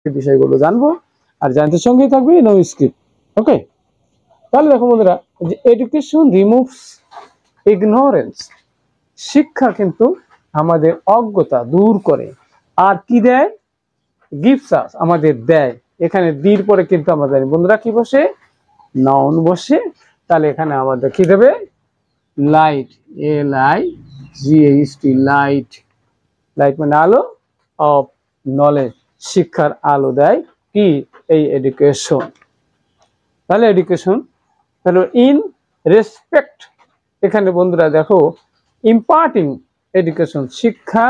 বিষয়গুলো জানবো আর জানতে সঙ্গেই থাকবে নো স্কিপ। ওকে, তাহলে দেখো বন্ধুরা, যে এডুকেশন রিমুভস ইগনোরেন্স, শিক্ষা কিন্তু আমাদের অজ্ঞতা দূর করে। আর কি দেয়? গিভস আস, আমাদের দেয়। এখানে দির পরে কিন্তু আমরা জানি বন্ধুরা কি বসে? নাউন বসে। তাহলে এখানে আমাদের কি দেবে? Light, LIGHT, light. লাইট মানে আলো, অফ নলেজ, শিক্ষার আলো দেয় কি? এই এডুকেশন। তাহলে এডুকেশন, তাহলে ইন রেসপেক্ট, এখানে বন্ধুরা দেখো ইম্পার্টিং এডুকেশন, শিক্ষা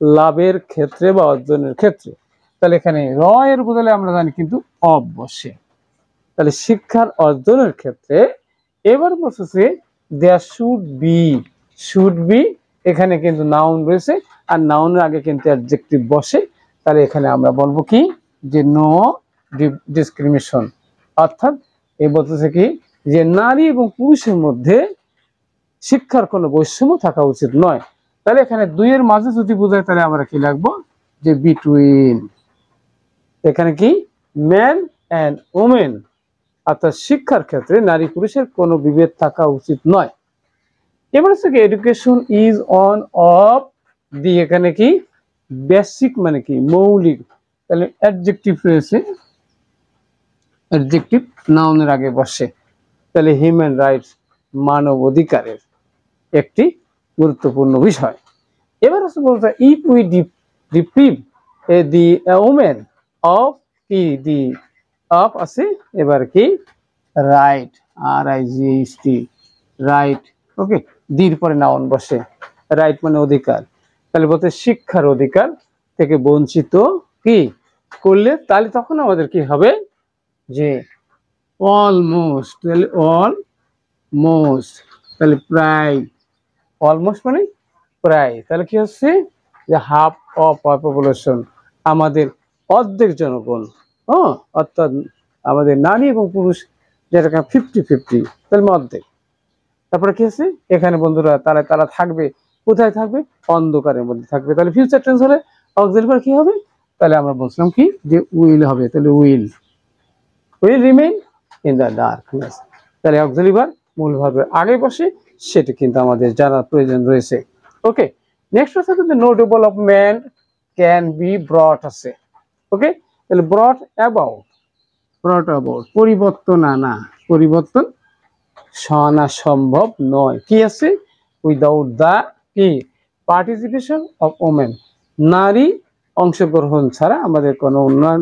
লাভের ক্ষেত্রে বা অর্জনের ক্ষেত্রে। তাহলে এখানে র এর বদলে আমরা জানি কিন্তু অফ বসে। তাহলে শিক্ষার অর্জনের ক্ষেত্রে এবার বসেছে দেয়ার শুড বি, এখানে কিন্তু নাউন রয়েছে আর নাউনের আগে কিন্তু অ্যাডজেক্টিভ বসে। তাহলে এখানে আমরা বলবো কি? যে নো ডিসক্রিমিনেশন, অর্থাৎ এই বলতেছে কি? যে নারী এবং পুরুষের মধ্যে শিক্ষার কোনো বৈষম্য থাকা উচিত নয়। তাহলে এখানে দুইয়ের মাঝে যদি বোঝায় তাহলে আমরা কি লাগবো? যে বিটুইন। এখানে কি? ম্যান অ্যান্ড ওমেন, অর্থাৎ শিক্ষার ক্ষেত্রে নারী পুরুষের কোনো বিভেদ থাকা উচিত নয়। এবার হচ্ছে কি? Education is on of the, এখানে কি? বেসিক মানে কি? মৌলিক। তাহলে অ্যাডজেক্টিভ রয়েছে, অ্যাডজেক্টিভ নাউনের আগে বসে। তাহলে হিউম্যান রাইটস, মানব অধিকারের একটি গুরুত্বপূর্ণ বিষয়। এবার হচ্ছে বলতে if we deprive the women of কি? দি অফ আছে, এবার কি? Right, RIGHT, right. ওকে, দির পরে নাউন বসে, রাইট মানে অধিকার। তাহলে বলতে শিক্ষার অধিকার থেকে বঞ্চিত কি করলে, তাহলে তখন আমাদের কি হবে? যে অলমোস্ট, তাহলে অলমোস্ট, তাহলে প্রায়, অলমোস্ট মানে প্রায়। তাহলে কি হচ্ছে? যে হাফ অফ পপুলেশন, আমাদের অর্ধেক জনগণ, হ্যাঁ, অর্থাৎ আমাদের নারী এবং পুরুষ যেটা 50-50, তাহলে অর্ধেক। তারপরে কি আছে? এখানে বন্ধুরা তারা তারা থাকবে কোথায়? থাকবে অন্ধকারের মধ্যে থাকবে। তাহলে ফিউচার টেন্স হলে অক্সিলারি কি হবে? তাহলে আমরা বলছিলাম কি? যে উইল হবে। তাহলে will remain in the darkness. তাহলে অক্সিলারি মূল ভাবে আগে বসে, সেটা কিন্তু আমাদের জানার প্রয়োজন রয়েছে। ওকে, নেক্সট হচ্ছে যে no development can be brought আছে। ওকে, তাহলে ব্রট অ্যাবাউট, পরিবর্তন আনা, পরিবর্তন আনা সম্ভব নয়। কি আছে? উইদাউট দা কি? পার্টিসিপেশন অফ ওমেন, নারী অংশগ্রহণ ছাড়া আমাদের কোনো উন্নয়ন